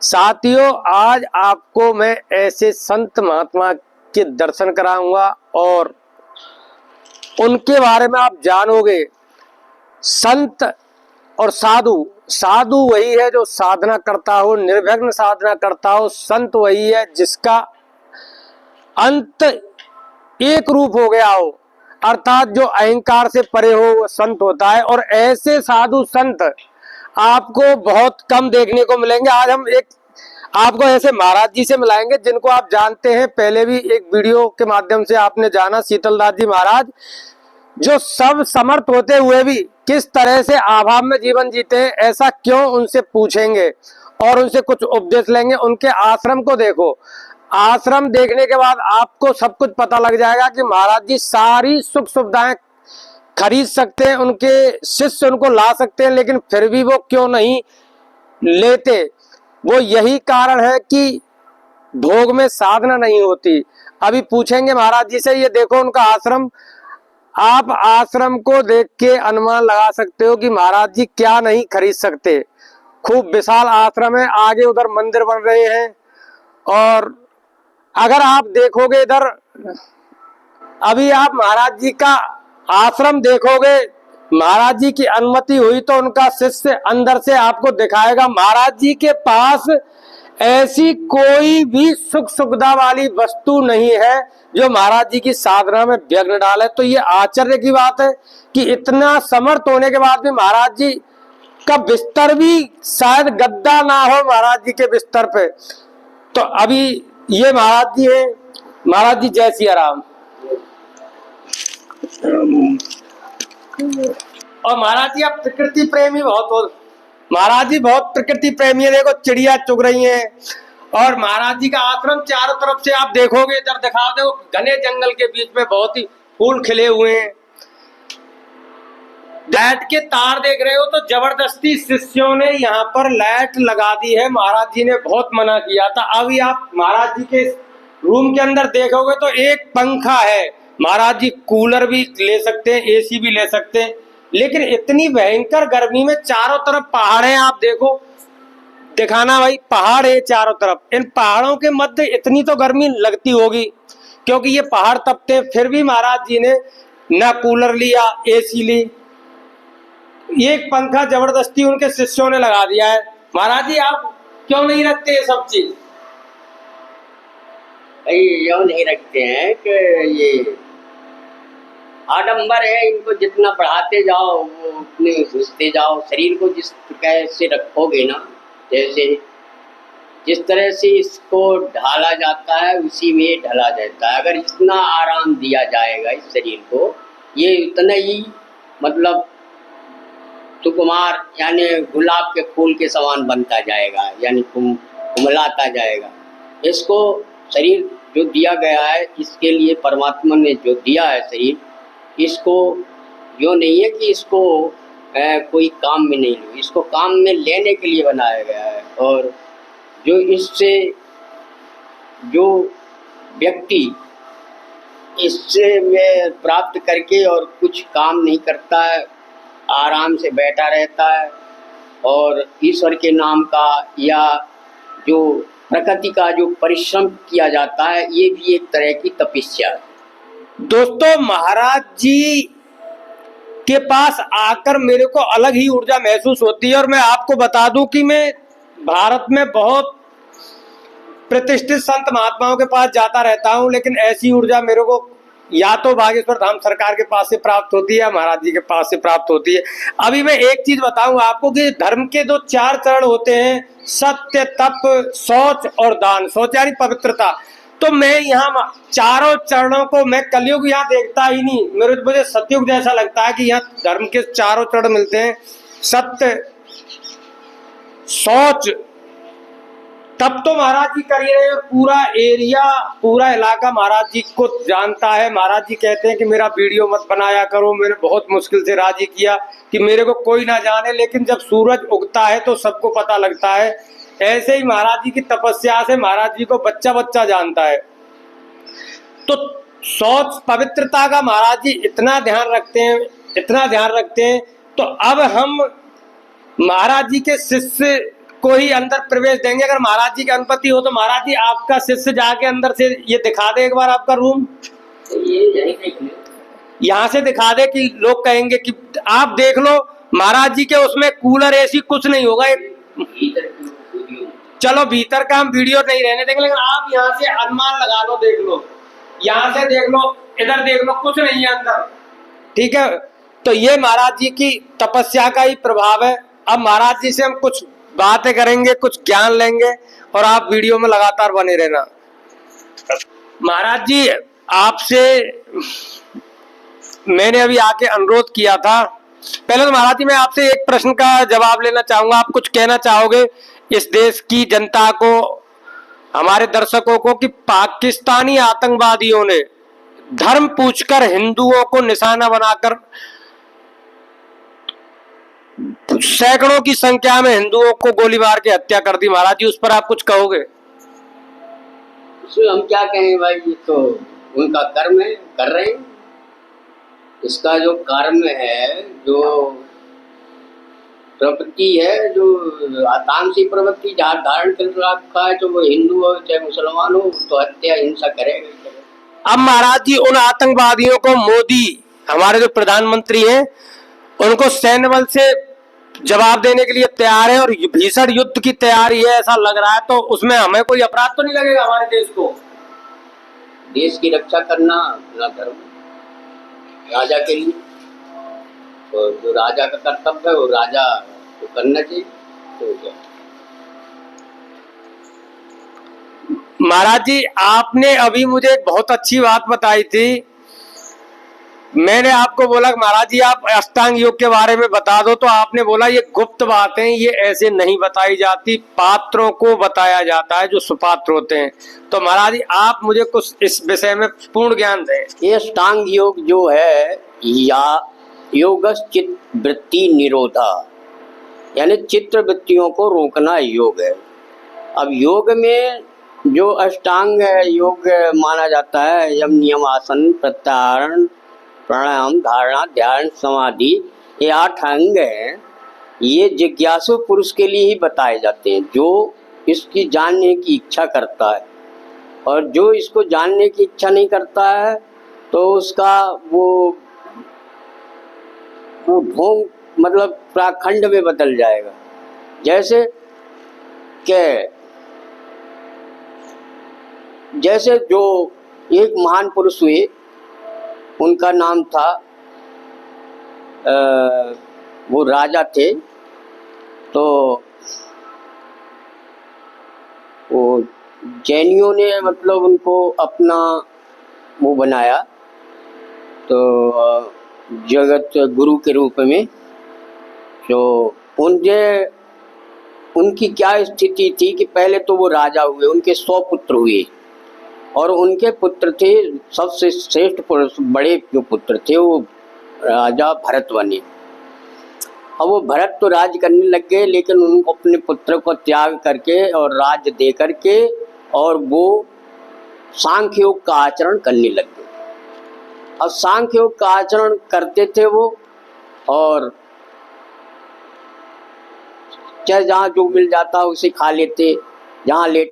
साथियों, आज आपको मैं ऐसे संत महात्मा के दर्शन कराऊंगा और उनके बारे में आप जानोगे। संत और साधु, साधु वही है जो साधना करता हो, निर्विघ्न साधना करता हो। संत वही है जिसका अंत एक रूप हो गया हो, अर्थात जो अहंकार से परे हो वो संत होता है। और ऐसे साधु संत आपको बहुत कम देखने को मिलेंगे। आज हम एक आपको ऐसे महाराज जी से मिलाएंगे जिनको आप जानते हैं, पहले भी एक वीडियो के माध्यम से आपने जाना। शीतलदास जी महाराज जो सब समर्थ होते हुए भी किस तरह से अभाव में जीवन जीते हैं, ऐसा क्यों, उनसे पूछेंगे और उनसे कुछ उपदेश लेंगे। उनके आश्रम को देखो, आश्रम देखने के बाद आपको सब कुछ पता लग जाएगा कि महाराज जी सारी सुख सुविधाएं खरीद सकते हैं, उनके शिष्य उनको ला सकते हैं, लेकिन फिर भी वो क्यों नहीं लेते। वो यही कारण है कि भोग में साधना नहीं होती। अभी पूछेंगे महाराज जी से। ये देखो उनका आश्रम, आप आश्रम को देख के अनुमान लगा सकते हो कि महाराज जी क्या नहीं खरीद सकते। खूब विशाल आश्रम है, आगे उधर मंदिर बन रहे हैं। और अगर आप देखोगे इधर, अभी आप महाराज जी का आश्रम देखोगे, महाराज जी की अनुमति हुई तो उनका शिष्य अंदर से आपको दिखाएगा। महाराज जी के पास ऐसी कोई भी सुख सुविधा वाली वस्तु नहीं है जो महाराज जी की साधना में विघ्न डाले। तो ये आश्चर्य की बात है कि इतना समर्थ होने के बाद भी महाराज जी का बिस्तर भी शायद गद्दा ना हो महाराज जी के बिस्तर पे। तो अभी ये महाराज जी है। महाराज जी जय सिया राम। और महाराज जी आप प्रकृति प्रेमी बहुत हो। महाराज जी बहुत प्रकृति प्रेमी है। देखो चिड़िया चुग रही हैं और महाराज जी का आश्रम चारों तरफ से आप देखोगे, इधर दिखाओ, देखो घने जंगल के बीच में बहुत ही फूल खिले हुए हैं। लाइट के तार देख रहे हो तो जबरदस्ती शिष्यों ने यहाँ पर लाइट लगा दी है। महाराज जी ने बहुत मना किया था। अभी आप महाराज जी के रूम के अंदर देखोगे तो एक पंखा है। महाराज जी कूलर भी ले सकते हैं, एसी भी ले सकते हैं, लेकिन इतनी भयंकर गर्मी में चारों तरफ पहाड़ है। आप देखो, दिखाना भाई, पहाड़ है चारों तरफ। इन पहाड़ों के मध्य इतनी तो गर्मी लगती होगी क्योंकि ये पहाड़ तपते हैं। फिर भी महाराज जी ने ना कूलर लिया, एसी ली, एक पंखा जबरदस्ती उनके शिष्यों ने लगा दिया है। महाराज जी आप क्यों नहीं रखते ये सब चीज? क्यों नहीं रखते हैं कि ये आडंबर है, इनको जितना बढ़ाते जाओ वो उतने घुसते जाओ। शरीर को जिस कैसे रखोगे ना, जैसे जिस तरह से इसको ढाला जाता है उसी में ढला जाता है। अगर इतना आराम दिया जाएगा इस शरीर को, ये उतना ही मतलब सुकुमार यानी गुलाब के फूल के समान बनता जाएगा, यानी कुमलाता जाएगा। इसको शरीर जो दिया गया है, इसके लिए परमात्मा ने जो दिया है शरीर, इसको जो नहीं है कि इसको कोई काम में नहीं लो, इसको काम में लेने के लिए बनाया गया है। और जो इससे जो व्यक्ति इससे में प्राप्त करके और कुछ काम नहीं करता है, आराम से बैठा रहता है और ईश्वर के नाम का या जो प्रकृति का जो परिश्रम किया जाता है, ये भी एक तरह की तपस्या है। दोस्तों, महाराज जी के पास आकर मेरे को अलग ही ऊर्जा महसूस होती है। और मैं आपको बता दूं कि मैं भारत में बहुत प्रतिष्ठित संत महात्माओं के पास जाता रहता हूं, लेकिन ऐसी ऊर्जा मेरे को या तो बागेश्वर धाम सरकार के पास से प्राप्त होती है, महाराज जी के पास से प्राप्त होती है। अभी मैं एक चीज बताऊं आपको कि धर्म के जो 4 चरण होते हैं, सत्य, तप, शौच और दान। शौच यानी पवित्रता। तो मैं यहाँ चारों चरणों को मैं कलयुग यहाँ देखता ही नहीं। मुझे सतयुग जैसा लगता है कि यहाँ धर्म के 4 चरण मिलते हैं, सत्य, शौच, तब तो महाराज जी कर रहे हैं। पूरा एरिया, पूरा इलाका महाराज जी को जानता है। महाराज जी कहते हैं कि मेरा वीडियो मत बनाया करो। मैंने बहुत मुश्किल से राजी किया कि मेरे को कोई ना जाने, लेकिन जब सूरज उगता है तो सबको पता लगता है। ऐसे ही महाराज जी की तपस्या से महाराज जी को बच्चा बच्चा जानता है। तो शौच, पवित्रता का महाराज जी इतना ध्यान रखते हैं, इतना ध्यान रखते हैं। तो अब हम महाराज जी के शिष्य को ही अंदर प्रवेश देंगे। अगर महाराज जी की अनुमति हो तो महाराज जी आपका शिष्य जाके अंदर से ये दिखा दे एक बार आपका रूम, यहाँ से दिखा दे कि लोग कहेंगे कि आप देख लो महाराज जी के उसमें कूलर एसी कुछ नहीं होगा। चलो भीतर का हम वीडियो नहीं रहने देंगे, लेकिन आप यहाँ से अनुमान लगा लो, देख लो, यहाँ से देख लो, इधर देख लो, कुछ नहीं है अंदर। ठीक है, तो ये महाराज जी की तपस्या का ही प्रभाव है। अब महाराज जी से हम कुछ बातें करेंगे, कुछ ज्ञान लेंगे और आप वीडियो में लगातार बने रहना। महाराज जी आपसे मैंने अभी आके अनुरोध किया था। पहले तो महाराज जी मैं आपसे एक प्रश्न का जवाब लेना चाहूंगा। आप कुछ कहना चाहोगे इस देश की जनता को, हमारे दर्शकों को, कि पाकिस्तानी आतंकवादियों ने धर्म पूछकर हिंदुओं को निशाना बनाकर सैकड़ों की संख्या में हिंदुओं को गोली मार के हत्या कर दी। महाराज जी उस पर आप कुछ कहोगे? इसमें हम क्या कहें भाई, ये तो उनका कर्म है, कर रहे हैं। इसका जो कर्म है, जो प्रवृत्ति है, जो आतांशी प्रवृत्ति जहाँ धारण कर रखा है, तो वो हिंदू हो चाहे मुसलमान हो, तो हत्या हिंसा करेगा। अब महाराज जी उन आतंकवादियों को मोदी हमारे जो प्रधानमंत्री हैं उनको सैन्य बल से जवाब देने के लिए तैयार है और भीषण युद्ध की तैयारी है ऐसा लग रहा है, तो उसमें हमें कोई अपराध तो नहीं लगेगा हमारे देश को? देश की रक्षा करना अपना धर्म राजा के लिए, तो जो राजा का कर्तव्य है वो राजा को करना चाहिए। तो क्या महाराज जी आपने अभी मुझे एक बहुत अच्छी बात बताई थी। मैंने आपको बोला कि महाराज जी आप अष्टांग योग के बारे में बता दो, तो आपने बोला ये गुप्त बातें, ये ऐसे नहीं बताई जाती, पात्रों को बताया जाता है जो सुपात्र होते हैं। तो महाराज जी आप मुझे कुछ इस विषय में पूर्ण ज्ञान दें। ये अष्टांग योग जो है, या योगस चित्त वृत्ति निरोधा, यानी चित्त वृत्तियों को रोकना योग है। अब योग में जो अष्टांग योग माना जाता है, यम नियम आसन प्रत्याहार प्राणायाम धारणा ध्यान समाधि, ये 8 अंग हैं। ये जिज्ञासु पुरुष के लिए ही बताए जाते हैं, जो इसकी जानने की इच्छा करता है। और जो इसको जानने की इच्छा नहीं करता है तो उसका वो ढोंग मतलब प्राखंड में बदल जाएगा। जैसे जो एक महान पुरुष हुए, उनका नाम था वो राजा थे, तो वो जैनियों ने मतलब उनको अपना वो बनाया, तो जगत गुरु के रूप में। तो उनकी क्या स्थिति थी कि पहले तो वो राजा हुए, उनके 100 पुत्र हुए और उनके पुत्र थे, सबसे श्रेष्ठ बड़े जो पुत्र थे वो राजा भरत बने। अब वो भरत तो राज करने लग गए, लेकिन उनको अपने पुत्र को त्याग करके और राज्य दे करके और वो सांख्य योग का आचरण करने लग गए। अब सांख्य योग का आचरण करते थे वो, और चाहे जहाँ जो मिल जाता उसे खा लेते, जहाँ लेट